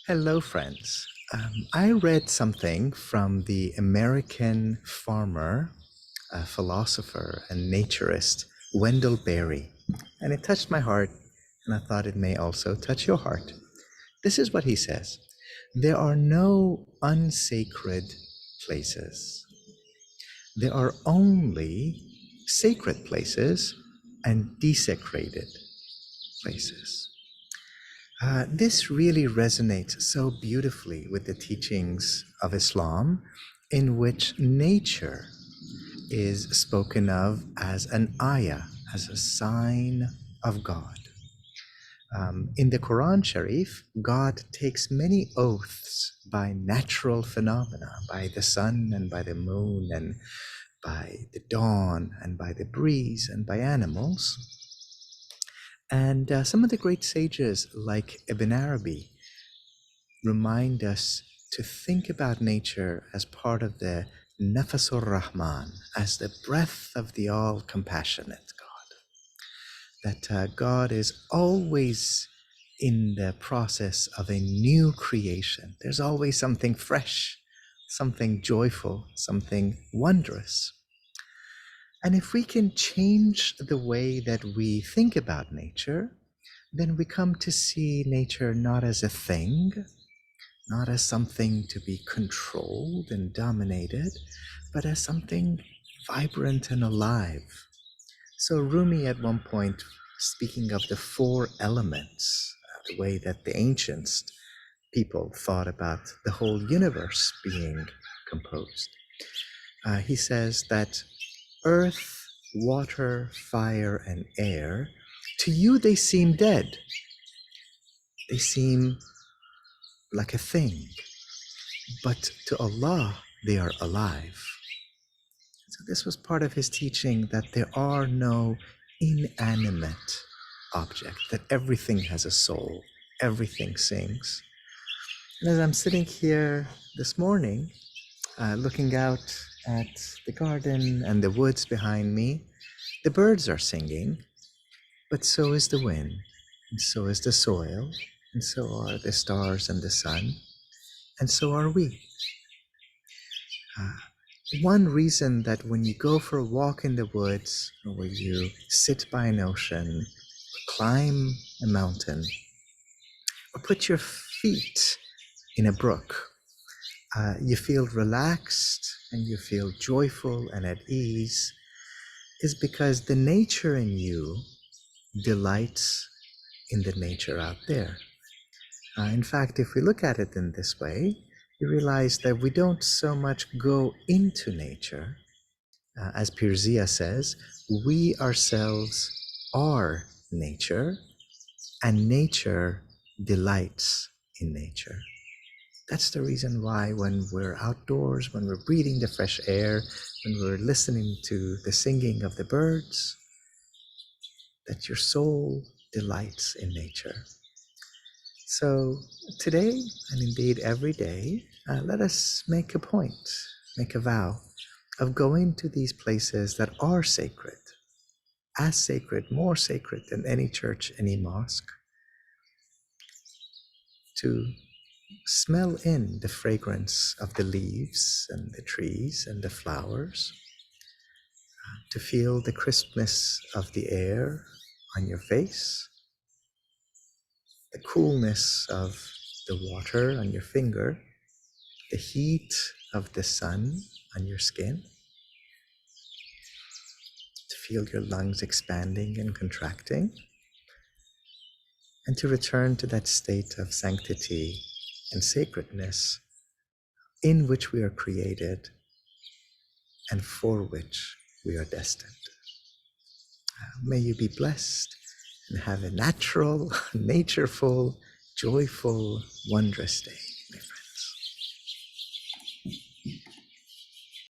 Hello, friends. I read something from the American farmer, philosopher, and naturist Wendell Berry, and it touched my heart, and I thought it may also touch your heart. This is what he says: there are no unsacred places, there are only sacred places and desecrated places. This really resonates so beautifully with the teachings of Islam, in which nature is spoken of as an ayah, as a sign of God. In the Quran Sharif, God takes many oaths by natural phenomena, by the sun and by the moon and by the dawn and by the breeze and by animals. And some of the great sages, like Ibn Arabi, remind us to think about nature as part of the Nafasur Rahman, as the breath of the all-compassionate God. That God is always in the process of a new creation. There's always something fresh, something joyful, something wondrous. And if we can change the way that we think about nature, then we come to see nature not as a thing, not as something to be controlled and dominated, but as something vibrant and alive. So Rumi at one point, speaking of the four elements, the way that the ancient people thought about the whole universe being composed, he says that earth, water, fire, and air, to you they seem dead. They seem like a thing, but to Allah they are alive. So this was part of his teaching, that there are no inanimate objects, that everything has a soul, everything sings. And as I'm sitting here this morning, looking out at the garden and the woods behind me, the birds are singing, but so is the wind, and so is the soil, and so are the stars and the sun, and so are we. One reason that when you go for a walk in the woods, or when you sit by an ocean, or climb a mountain, or put your feet in a brook, you feel relaxed and you feel joyful and at ease, is because the nature in you delights in the nature out there. In fact, if we look at it in this way, you realize that we don't so much go into nature. As Pirzia says, we ourselves are nature, and nature delights in nature. That's the reason why when we're outdoors, when we're breathing the fresh air, when we're listening to the singing of the birds, that your soul delights in nature. So today, and indeed every day, let us make a point, make a vow of going to these places that are sacred, as sacred, more sacred than any church, any mosque, to smell in the fragrance of the leaves and the trees and the flowers, to feel the crispness of the air on your face, the coolness of the water on your finger, the heat of the sun on your skin, to feel your lungs expanding and contracting, and to return to that state of sanctity and sacredness in which we are created and for which we are destined. May you be blessed and have a natural, natureful, joyful, wondrous day.